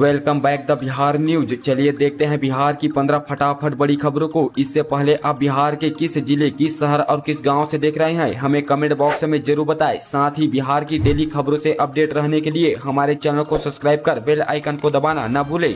Welcome back the Bihar news. चलिए देखते हैं बिहार की 15 फटाफट बड़ी खबरों को। इससे पहले आप बिहार के किस जिले, किस शहर और किस गांव से देख रहे हैं हमें कमेंट बॉक्स में जरूर बताएं। साथ ही बिहार की डेली खबरों से अपडेट रहने के लिए हमारे चैनल को सब्सक्राइब कर बेल आइकन को दबाना न भूलें।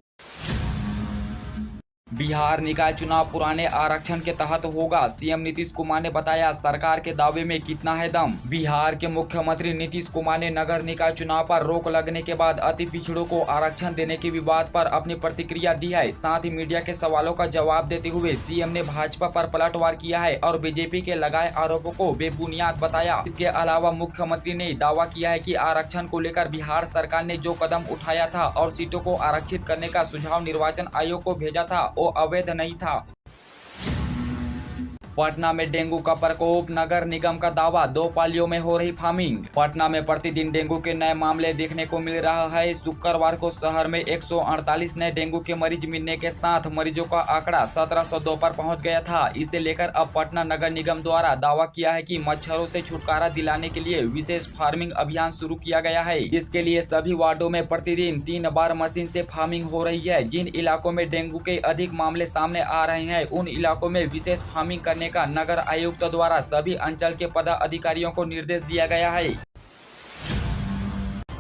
बिहार निकाय चुनाव पुराने आरक्षण के तहत होगा, सीएम नीतीश कुमार ने बताया। सरकार के दावे में कितना है दम। बिहार के मुख्यमंत्री नीतीश कुमार ने नगर निकाय चुनाव पर रोक लगने के बाद अति पिछड़ों को आरक्षण देने के विवाद पर अपनी प्रतिक्रिया दी है। साथ ही मीडिया के सवालों का जवाब देते हुए सीएम ने भाजपा पर पलटवार किया है और बीजेपी के लगाए आरोपों को बेबुनियाद बताया। इसके अलावा मुख्यमंत्री ने दावा किया है कि आरक्षण को लेकर बिहार सरकार ने जो कदम उठाया था और सीटों को आरक्षित करने का सुझाव निर्वाचन आयोग को भेजा था वो अवैध नहीं था। पटना में डेंगू का प्रकोप, नगर निगम का दावा 2 पालियों में हो रही फार्मिंग। पटना में प्रतिदिन डेंगू के नए मामले देखने को मिल रहा है। शुक्रवार को शहर में 148 नए डेंगू के मरीज मिलने के साथ मरीजों का आंकड़ा 1702 पर पहुंच गया था। इसे लेकर अब पटना नगर निगम द्वारा दावा किया है कि मच्छरों से छुटकारा दिलाने के लिए विशेष फार्मिंग अभियान शुरू किया गया है। इसके लिए सभी वार्डों में प्रतिदिन 3 बार मशीन से फार्मिंग हो रही है। जिन इलाकों में डेंगू के अधिक मामले सामने आ रहे हैं उन इलाकों में विशेष फार्मिंग करने का नगर आयुक्त द्वारा सभी अंचल के पदाधिकारियों को निर्देश दिया गया है।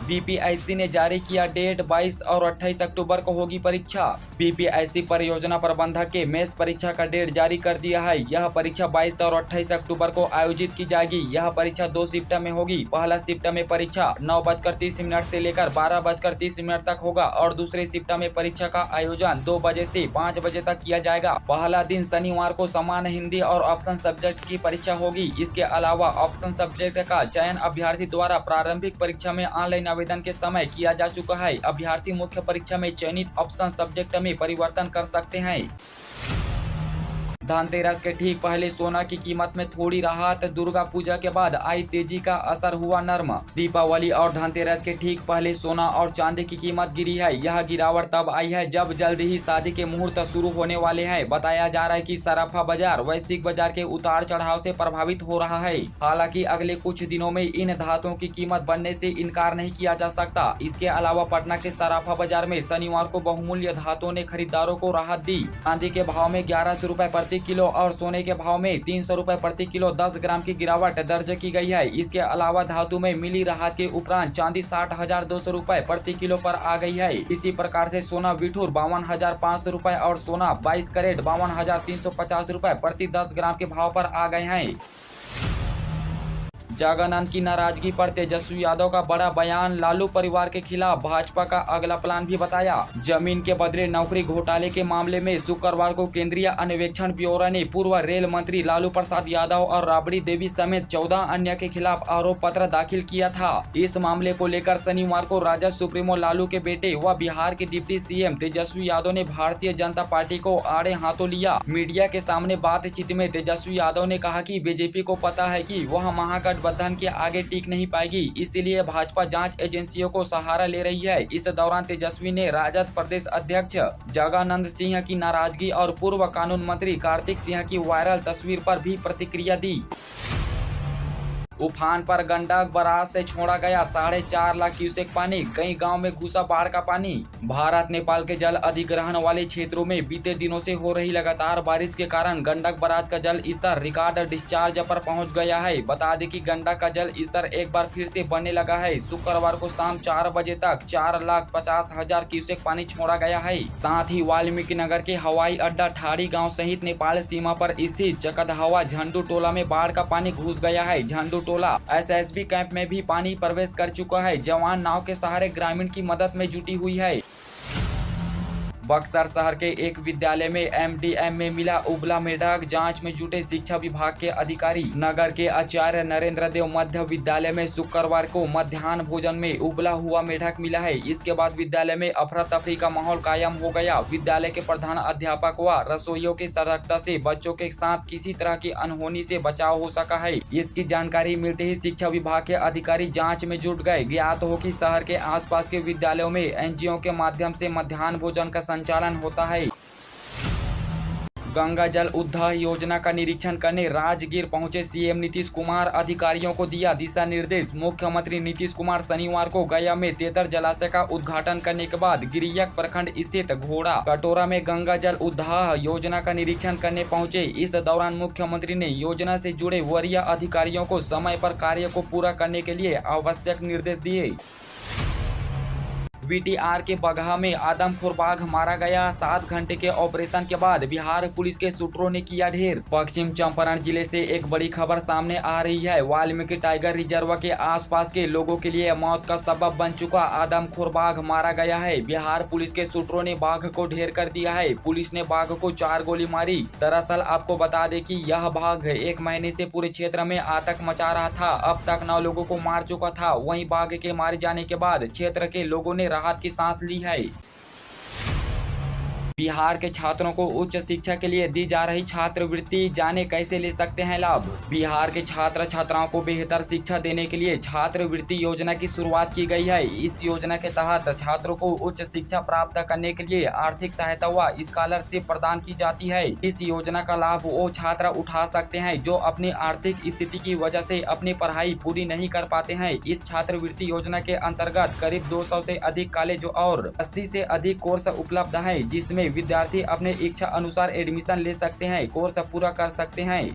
बीपीएससी ने जारी किया डेट, 22 और 28 अक्टूबर को होगी परीक्षा। बीपीएससी परियोजना प्रबंधक के मेंस परीक्षा का डेट जारी कर दिया है। यह परीक्षा 22 और 28 अक्टूबर को आयोजित की जाएगी। यह परीक्षा 2 शिफ्ट में होगी। पहला शिफ्ट में परीक्षा 9:30 से लेकर 12:30 तक होगा और दूसरे शिफ्ट में परीक्षा का आयोजन 2 बजे से 5 बजे तक किया जाएगा। पहला दिन शनिवार को सामान्य हिंदी और ऑप्शन सब्जेक्ट की परीक्षा होगी। इसके अलावा ऑप्शन सब्जेक्ट का चयन अभ्यर्थी द्वारा प्रारंभिक परीक्षा में ऑनलाइन आवेदन के समय किया जा चुका है। अभ्यर्थी मुख्य परीक्षा में चयनित ऑप्शन सब्जेक्ट में परिवर्तन कर सकते हैं। धनतेरस के ठीक पहले सोना की कीमत में थोड़ी राहत, दुर्गा पूजा के बाद आई तेजी का असर हुआ नर्म। दीपावली और धनतेरस के ठीक पहले सोना और चांदी की कीमत गिरी है। यह गिरावट तब आई है जब जल्द ही शादी के मुहूर्त शुरू होने वाले हैं। बताया जा रहा है कि सराफा बाजार वैश्विक बाजार के उतार चढ़ाव से प्रभावित हो रहा है। हालांकि अगले कुछ दिनों में इन धातुओं की कीमत बढ़ने से इनकार नहीं किया जा सकता। इसके अलावा पटना के सराफा बाजार में शनिवार को बहुमूल्य धातुओं ने खरीदारों को राहत दी। चांदी के भाव में 1100 रुपए प्रति किलो और सोने के भाव में 300 रुपए प्रति किलो 10 ग्राम की गिरावट दर्ज की गई है। इसके अलावा धातु में मिली राहत के उपरांत चांदी 60,200 रुपए प्रति किलो पर आ गई है। इसी प्रकार से सोना विठूर 52,500 रुपए और सोना 22 कैरेट 52,350 रुपए प्रति 10 ग्राम के भाव पर आ गए हैं। जगनंद की नाराजगी पर तेजस्वी यादव का बड़ा बयान, लालू परिवार के खिलाफ भाजपा का अगला प्लान भी बताया। जमीन के बदले नौकरी घोटाले के मामले में शुक्रवार को केंद्रीय अन्वेषण ब्यूरो ने पूर्व रेल मंत्री लालू प्रसाद यादव और राबड़ी देवी समेत 14 अन्य के खिलाफ आरोप पत्र दाखिल किया था। इस मामले को लेकर शनिवार को राजद सुप्रीमो लालू के बेटे व बिहार के डिप्टी सीएम तेजस्वी यादव ने भारतीय जनता पार्टी को आड़े हाथों लिया। मीडिया के सामने बातचीत में तेजस्वी यादव ने कहा कि बीजेपी को पता है कि वह महागठबंधन के आगे टिक नहीं पाएगी, इसीलिए भाजपा जांच एजेंसियों को सहारा ले रही है। इस दौरान तेजस्वी ने राजद प्रदेश अध्यक्ष जगन्नाथ सिंह की नाराजगी और पूर्व कानून मंत्री कार्तिक सिंह की वायरल तस्वीर पर भी प्रतिक्रिया दी। उफान पर गंडक बराज से छोड़ा गया 4.5 लाख क्यूसेक पानी, कई गांव में घुसा बाढ़ का पानी। भारत नेपाल के जल अधिग्रहण वाले क्षेत्रों में बीते दिनों से हो रही लगातार बारिश के कारण गंडक बराज का जल स्तर रिकॉर्ड डिस्चार्ज पर पहुंच गया है। बता दें कि गंडक का जल स्तर एक बार फिर से बढ़ने लगा है। शुक्रवार को शाम 4 बजे तक 4,50,000 क्यूसेक पानी छोड़ा गया है। साथ ही वाल्मीकि नगर के हवाई अड्डा ठाड़ी गाँव सहित नेपाल सीमा पर स्थित चकदहवा झंडू टोला में बाढ़ का पानी घुस गया है। झंडू टोला एसएसबी कैंप में भी पानी प्रवेश कर चुका है। जवान नाव के सहारे ग्रामीण की मदद में जुटी हुई है। बक्सर शहर के एक विद्यालय में एमडीएम में मिला उबला मेढक, जांच में जुटे शिक्षा विभाग के अधिकारी। नगर के आचार्य नरेंद्र देव मध्य विद्यालय में शुक्रवार को मध्याह्न भोजन में उबला हुआ मेढक मिला है। इसके बाद विद्यालय में अफरा तफरी का माहौल कायम हो गया। विद्यालय के प्रधान अध्यापक व रसोइयों की सतर्कता से बच्चों के साथ किसी तरह की अनहोनी से बचाव हो सका है। इसकी जानकारी मिलते ही शिक्षा विभाग के अधिकारी जाँच में जुट गए। ज्ञात हो कि शहर के आसपास के विद्यालयों में एनजीओ के माध्यम से मध्याह्न भोजन का संचालन होता है। गंगा जल उद्धार योजना का निरीक्षण करने राजगीर पहुंचे सीएम नीतीश कुमार, अधिकारियों को दिया दिशा निर्देश। मुख्यमंत्री नीतीश कुमार शनिवार को गया में तेतर जलाशय का उद्घाटन करने के बाद गिरियक प्रखंड स्थित घोड़ा कटोरा में गंगा जल उद्धार योजना का निरीक्षण करने पहुंचे। इस दौरान मुख्यमंत्री ने योजना से जुड़े वरीय अधिकारियों को समय पर कार्य को पूरा करने के लिए आवश्यक निर्देश दिए। बीटीआर के बगहा में आदमखोर बाघ मारा गया। 7 घंटे के ऑपरेशन के बाद बिहार पुलिस के शूटरों ने किया ढेर। पश्चिम चंपारण जिले से एक बड़ी खबर सामने आ रही है। वाल्मीकि टाइगर रिजर्व के आसपास के लोगों के लिए मौत का सबब बन चुका आदमखोर बाघ मारा गया है। बिहार पुलिस के शूटरों ने बाघ को ढेर कर दिया है। पुलिस ने बाघ को 4 गोली मारी। दरअसल आपको बता दें कि यह बाघ 1 महीने से पूरे क्षेत्र में आतंक मचा रहा था। अब तक 9 लोगों को मार चुका था। वहीं बाघ के मारे जाने के बाद क्षेत्र के लोगों ने राहत की सांस ली है। बिहार के छात्रों को उच्च शिक्षा के लिए दी जा रही छात्रवृत्ति, जाने कैसे ले सकते हैं लाभ। बिहार के छात्र छात्राओं को बेहतर शिक्षा देने के लिए छात्रवृत्ति योजना की शुरुआत की गई है। इस योजना के तहत छात्रों को उच्च शिक्षा प्राप्त करने के लिए आर्थिक सहायता व स्कॉलरशिप प्रदान की जाती है। इस योजना का लाभ वो छात्र उठा सकते हैं जो अपनी आर्थिक स्थिति की वजह से अपनी पढ़ाई पूरी नहीं कर पाते हैं। इस छात्रवृत्ति योजना के अंतर्गत करीब 200 से अधिक कॉलेज और 80 से अधिक कोर्स उपलब्ध हैं, जिसमें विद्यार्थी अपने इच्छा अनुसार एडमिशन ले सकते हैं, कोर्स पूरा कर सकते हैं।